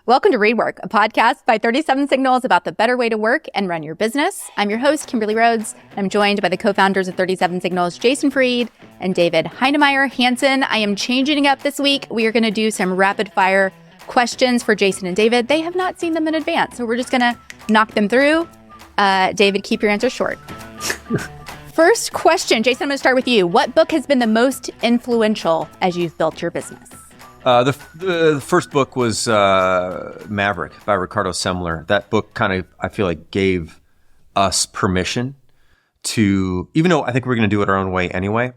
Welcome to REWORK, a podcast by 37 Signals about the better way to work and run your business. I'm your host, Kimberly Rhodes. I'm joined by the co-founders of 37 Signals, Jason Fried and David Heinemeier. Hansson, I am changing it up this week. We are going to do some rapid fire questions for Jason and David. They have not seen them in advance, so we're just going to knock them through. David, keep your answers short. First question, Jason, I'm going to start with you. What book has been the most influential as you've built your business? The first book was Maverick by Ricardo Semler. That book kind of, I feel like, gave us permission to, even though I think we're going to do it our own way anyway,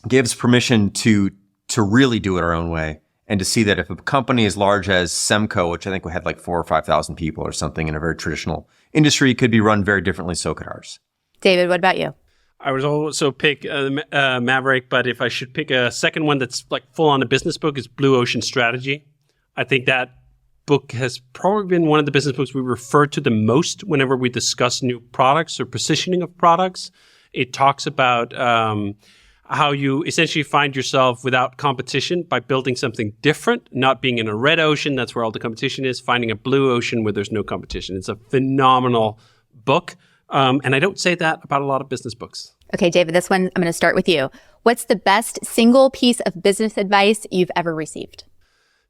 gave us permission to really do it our own way and to see that if a company as large as Semco, which I think we had like 4,000 or 5,000 people or something in a very traditional industry, could be run very differently, so could ours. David, what about you? I would also pick Maverick, but if I should pick a second one that's like full on a business book, is Blue Ocean Strategy. I think that book has probably been one of the business books we refer to the most whenever we discuss new products or positioning of products. It talks about how you essentially find yourself without competition by building something different, not being in a red ocean, that's where all the competition is, finding a blue ocean where there's no competition. It's a phenomenal book. And I don't say that about a lot of business books. Okay, David, this one, I'm going to start with you. What's the best single piece of business advice you've ever received?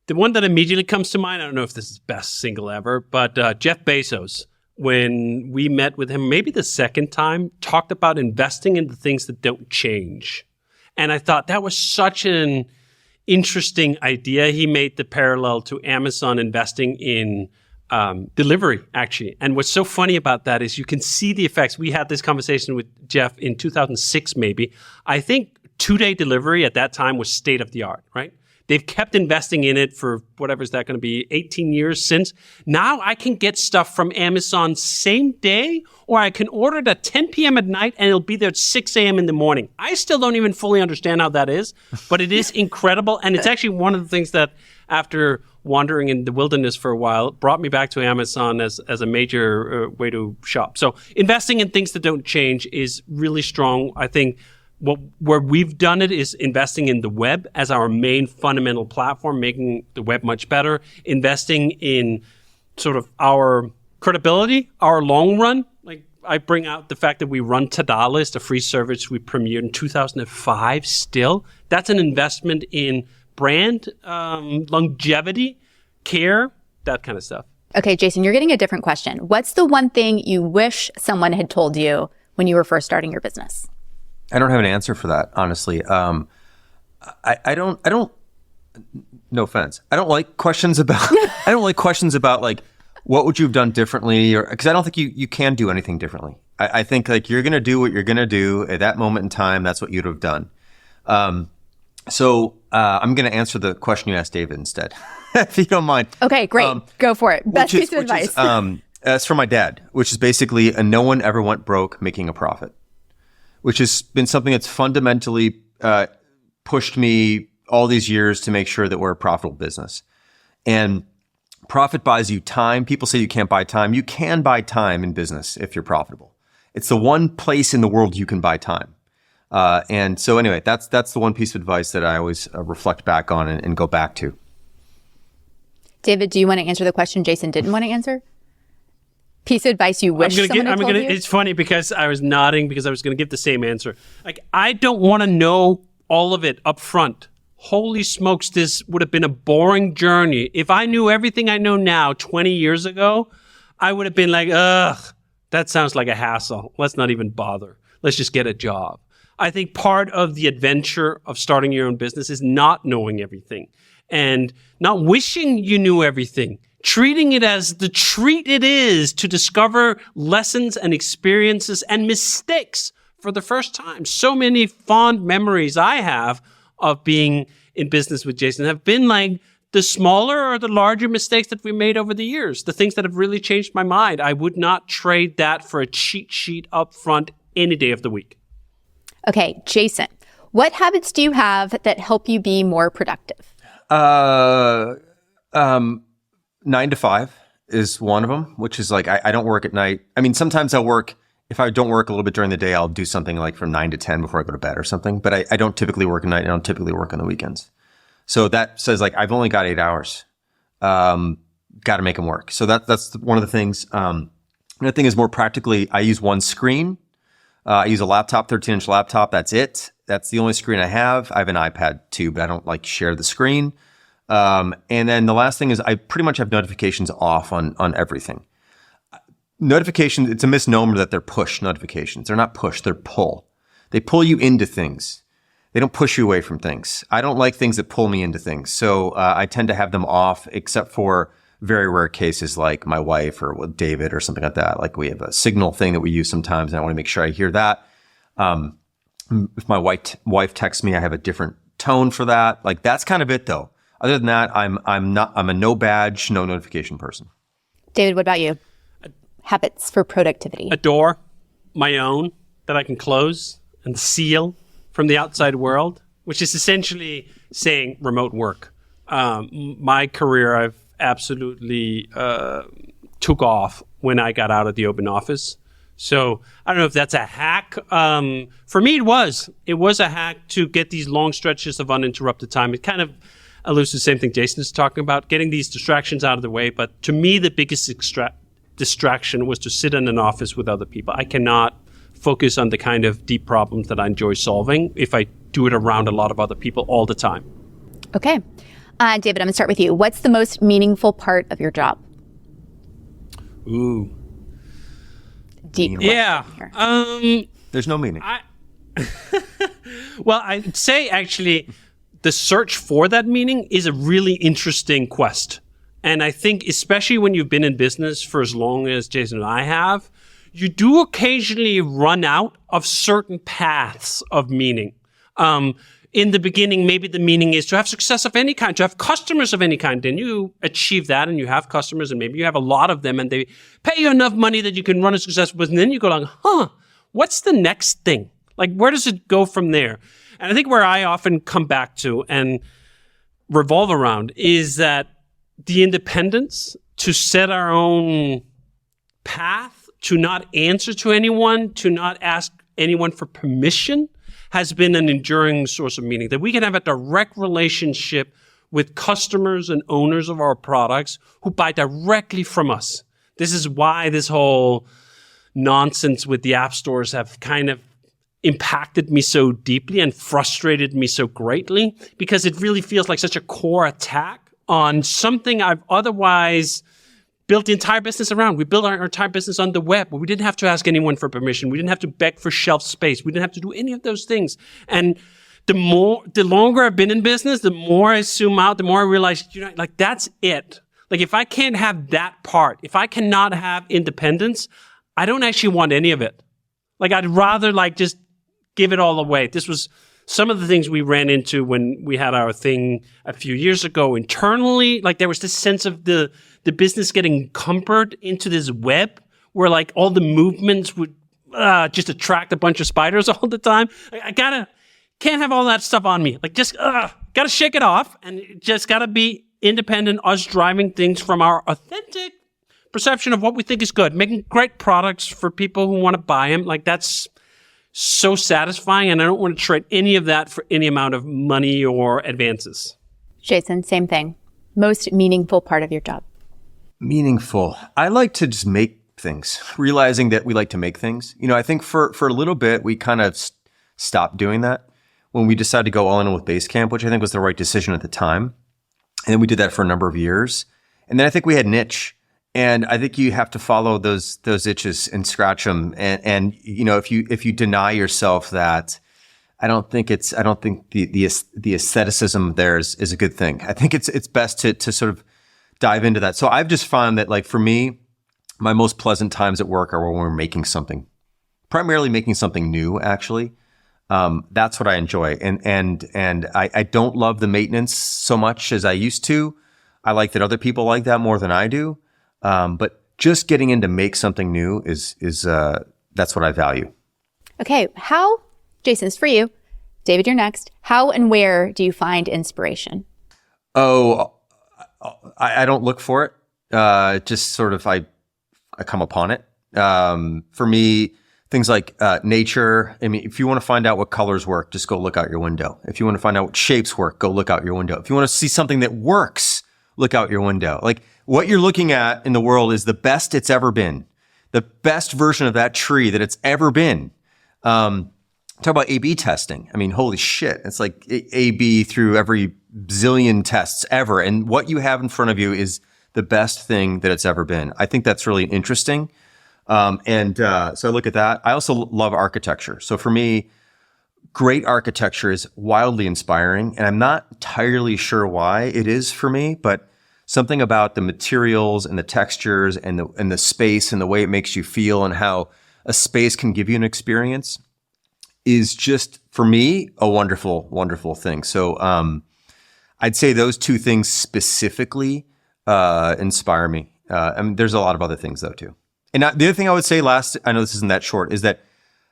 The one that immediately comes to mind, I don't know if this is best single ever, but Jeff Bezos, when we met with him, maybe the second time, talked about investing in the things that don't change. And I thought that was such an interesting idea. He made the parallel to Amazon investing in delivery, actually. And what's so funny about that is you can see the effects. We had this conversation with Jeff in 2006, maybe. I think 2-day delivery at that time was state of the art, right? They've kept investing in it for whatever is that going to be, 18 years since. Now I can get stuff from Amazon same day, or I can order it at 10 p.m. at night and it'll be there at 6 a.m. in the morning. I still don't even fully understand how that is, but it is incredible. And it's actually one of the things that, after wandering in the wilderness for a while, brought me back to Amazon as a major way to shop. So investing in things that don't change is really strong. I think where we've done it is investing in the web as our main fundamental platform, making the web much better, investing in sort of our credibility, our long run. Like I bring out the fact that we run Tada List, a free service we premiered in 2005 still. That's an investment in brand, longevity, care, that kind of stuff. Okay, Jason, you're getting a different question. What's the one thing you wish someone had told you when you were first starting your business? I don't have an answer for that, honestly. I don't, no offense. I don't like questions about, like, what would you have done differently? Or, because I don't think you can do anything differently. I think like you're going to do what you're going to do at that moment in time. That's what you'd have done. So I'm going to answer the question you asked David instead, if you don't mind. Okay, great. Go for it. Best piece of advice. That's from my dad, which is basically no one ever went broke making a profit, which has been something that's fundamentally pushed me all these years to make sure that we're a profitable business. And profit buys you time. People say you can't buy time. You can buy time in business if you're profitable. It's the one place in the world you can buy time. And so anyway, that's the one piece of advice that I always reflect back on and go back to. David, do you want to answer the question Jason didn't want to answer? Piece of advice you wish someone had told you? It's funny because I was nodding because I was going to give the same answer. Like, I don't want to know all of it up front. Holy smokes, this would have been a boring journey. If I knew everything I know now 20 years ago, I would have been like, ugh, that sounds like a hassle. Let's not even bother. Let's just get a job. I think part of the adventure of starting your own business is not knowing everything and not wishing you knew everything, treating it as the treat it is to discover lessons and experiences and mistakes for the first time. So many fond memories I have of being in business with Jason have been like the smaller or the larger mistakes that we made over the years, the things that have really changed my mind. I would not trade that for a cheat sheet up front any day of the week. Okay, Jason, what habits do you have that help you be more productive? 9 to 5 is one of them, which is like, I don't work at night. I mean, sometimes I'll work, if I don't work a little bit during the day, I'll do something like from 9 to 10 before I go to bed or something. But I don't typically work at night. I don't typically work on the weekends. So that says like, I've only got 8 hours. got to make them work. So that's one of the things. Another thing is more practically, I use one screen. I use a laptop, 13-inch laptop. That's it. That's the only screen I have. I have an iPad too, but I don't like share the screen. And then the last thing is I pretty much have notifications off on everything. Notifications, it's a misnomer that they're push notifications. They're not push, they're pull. They pull you into things. They don't push you away from things. I don't like things that pull me into things. So I tend to have them off, except for very rare cases like my wife or with David or something like that. Like we have a signal thing that we use sometimes, and I want to make sure I hear that. If my wife texts me, I have a different tone for that. Like that's kind of it though. Other than that, I'm a no badge, no notification person. David, what about you? Habits for productivity. A door, my own, that I can close and seal from the outside world, which is essentially saying remote work. My career, I've absolutely took off when I got out of the open office. So I don't know if that's a hack. For me, it was a hack to get these long stretches of uninterrupted time. It kind of alludes to the same thing Jason is talking about, getting these distractions out of the way. But to me, the biggest distraction was to sit in an office with other people. I cannot focus on the kind of deep problems that I enjoy solving if I do it around a lot of other people all the time. Okay. David, I'm going to start with you. What's the most meaningful part of your job? Ooh. Deep. Yeah. There's no meaning. Well, I'd say actually the search for that meaning is a really interesting quest. And I think especially when you've been in business for as long as Jason and I have, you do occasionally run out of certain paths of meaning. In the beginning, maybe the meaning is to have success of any kind, to have customers of any kind. Then you achieve that and you have customers and maybe you have a lot of them and they pay you enough money that you can run a successful business. And then you go like, what's the next thing? Like, where does it go from there? And I think where I often come back to and revolve around is that the independence to set our own path, to not answer to anyone, to not ask anyone for permission, has been an enduring source of meaning, that we can have a direct relationship with customers and owners of our products who buy directly from us. This is why this whole nonsense with the app stores have kind of impacted me so deeply and frustrated me so greatly, because it really feels like such a core attack on something I've otherwise built the entire business around. We built our entire business on the web, but we didn't have to ask anyone for permission. We didn't have to beg for shelf space. We didn't have to do any of those things. And the longer I've been in business, the more I zoom out, the more I realize, like that's it. Like if I can't have that part, if I cannot have independence, I don't actually want any of it. Like I'd rather like just give it all away. This was some of the things we ran into when we had our thing a few years ago internally. Like there was this sense of the business getting encumbered into this web where like all the movements would just attract a bunch of spiders all the time. I can't have all that stuff on me. Like just gotta shake it off and just gotta be independent, us driving things from our authentic perception of what we think is good, making great products for people who want to buy them. Like that's so satisfying, and I don't want to trade any of that for any amount of money or advances. Jason, same thing. Most meaningful part of your job? Meaningful. I like to just make things, realizing that we like to make things. I think for a little bit, we kind of stopped doing that when we decided to go all in with Basecamp, which I think was the right decision at the time. And then we did that for a number of years. And then I think we had an itch. And I think you have to follow those itches and scratch them. And if you deny yourself that, I don't think the aestheticism there is a good thing. I think it's best to sort of dive into that. So I've just found that like for me, my most pleasant times at work are when we're making something, primarily making something new. Actually, that's what I enjoy. And I don't love the maintenance so much as I used to. I like that other people like that more than I do. But just getting in to make something new is that's what I value. Okay. Jason, it's for you. David, you're next. How and where do you find inspiration? Oh, I don't look for it. Just sort of, I come upon it. For me, things like nature. I mean, if you want to find out what colors work, just go look out your window. If you want to find out what shapes work, go look out your window. If you want to see something that works, look out your window. Like what you're looking at in the world is the best it's ever been, the best version of that tree that it's ever been. Talk about A/B testing. I mean, holy shit. It's like A/B through every zillion tests ever. And what you have in front of you is the best thing that it's ever been. I think that's really interesting. So I look at that. I also love architecture. So for me, great architecture is wildly inspiring. And I'm not entirely sure why it is for me, but something about the materials and the textures and the space and the way it makes you feel and how a space can give you an experience is just, for me, a wonderful, wonderful thing. So I'd say those two things specifically inspire me. I mean, there's a lot of other things though too. And the other thing I would say last, I know this isn't that short, is that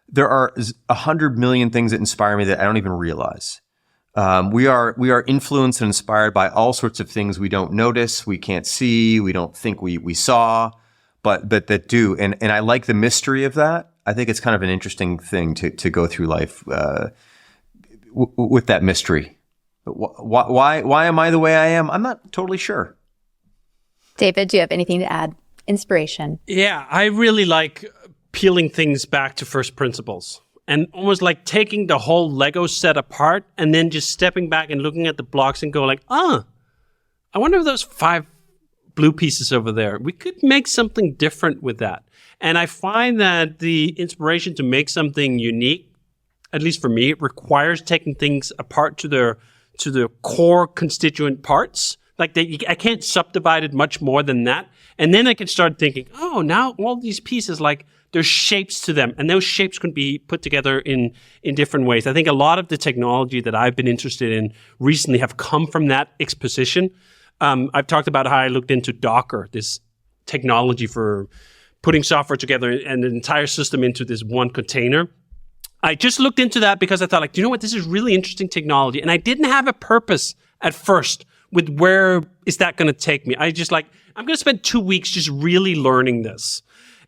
there are 100 million things that inspire me that I don't even realize. We are influenced and inspired by all sorts of things we don't notice, we can't see, we don't think we saw, but that do. And I like the mystery of that. I think it's kind of an interesting thing to go through life with that mystery. Why am I the way I am? I'm not totally sure. David, do you have anything to add? Inspiration. Yeah, I really like peeling things back to first principles and almost like taking the whole Lego set apart and then just stepping back and looking at the blocks and go like, I wonder if those 5 blue pieces over there, we could make something different with that. And I find that the inspiration to make something unique, at least for me, requires taking things apart to their core constituent parts. Like I can't subdivide it much more than that. And then I can start thinking, now all these pieces, like there's shapes to them. And those shapes can be put together in different ways. I think a lot of the technology that I've been interested in recently have come from that exposition. I've talked about how I looked into Docker, this technology for putting software together and an entire system into this one container. I just looked into that because I thought, like, do you know what? This is really interesting technology. And I didn't have a purpose at first with where is that going to take me. I just like, I'm going to spend 2 weeks just really learning this.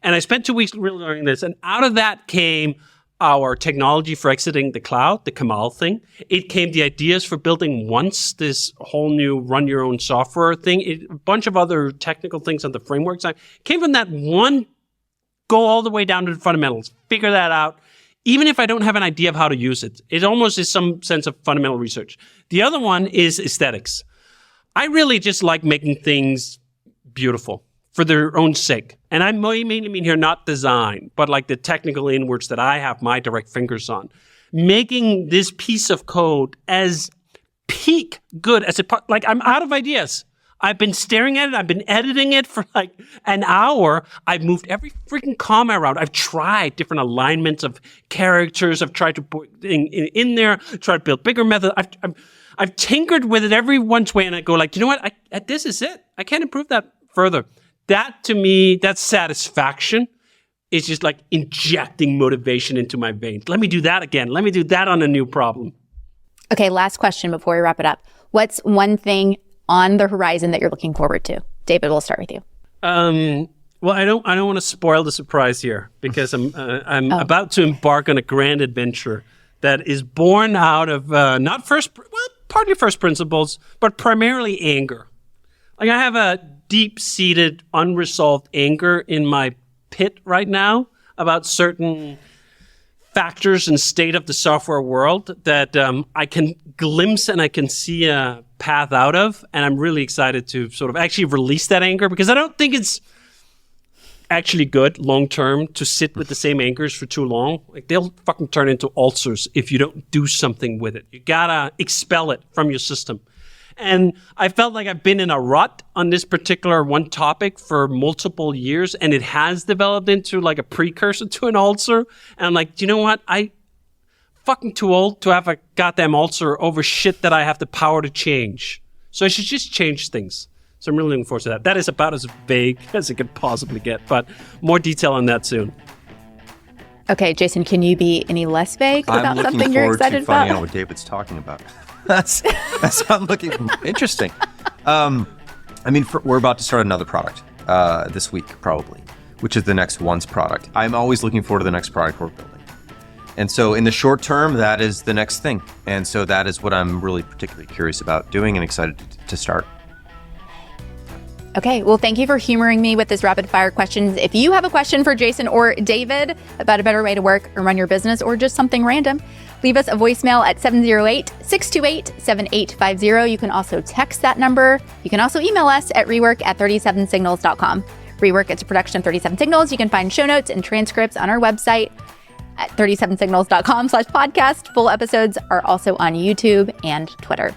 And I spent 2 weeks really learning this. And out of that came our technology for exiting the cloud, the Kamal thing. It came the ideas for building once, this whole new run your own software thing, a bunch of other technical things on the framework side. Came from that one, go all the way down to the fundamentals, figure that out. Even if I don't have an idea of how to use it, it almost is some sense of fundamental research. The other one is aesthetics. I really just like making things beautiful for their own sake. And I mainly mean here not design, but like the technical inwards that I have my direct fingers on. Making this piece of code as peak good as it, like I'm out of ideas. I've been staring at it. I've been editing it for like an hour. I've moved every freaking comma around. I've tried different alignments of characters. I've tried to put in there, tried to build bigger methods. I've tinkered with it every once way, and I go like, you know what? This is it. I can't improve that further. That to me, that satisfaction is just like injecting motivation into my veins. Let me do that again. Let me do that on a new problem. Okay, last question before we wrap it up. What's one thing on the horizon that you're looking forward to? David, we'll start with you. Well, I don't want to spoil the surprise here because I'm about to embark on a grand adventure that is born out of partly first principles, but primarily anger. Like I have a deep-seated, unresolved anger in my pit right now about certain factors and state of the software world that I can glimpse and I can see a path out of. And I'm really excited to sort of actually release that anger because I don't think it's actually good long-term to sit with the same angers for too long. Like they'll fucking turn into ulcers if you don't do something with it. You gotta expel it from your system. And I felt like I've been in a rut on this particular one topic for multiple years, and it has developed into like a precursor to an ulcer. And I'm like, do you know what? I fucking too old to have a goddamn ulcer over shit that I have the power to change. So I should just change things. So I'm really looking forward to that. That is about as vague as it could possibly get, but more detail on that soon. Okay, Jason, can you be any less vague about something you're excited about? I'm looking forward to finding out what David's talking about. That's I'm looking interesting. I mean, we're about to start another product this week, probably, which is the next Once product. I'm always looking forward to the next product we're building. And so in the short term, that is the next thing. And so that is what I'm really particularly curious about doing and excited to start. Okay, well, thank you for humoring me with this rapid fire questions. If you have a question for Jason or David about a better way to work or run your business or just something random, leave us a voicemail at 708-628-7850. You can also text that number. You can also email us at rework@37signals.com. Rework is a production of 37 Signals. You can find show notes and transcripts on our website at 37signals.com/podcast. Full episodes are also on YouTube and Twitter.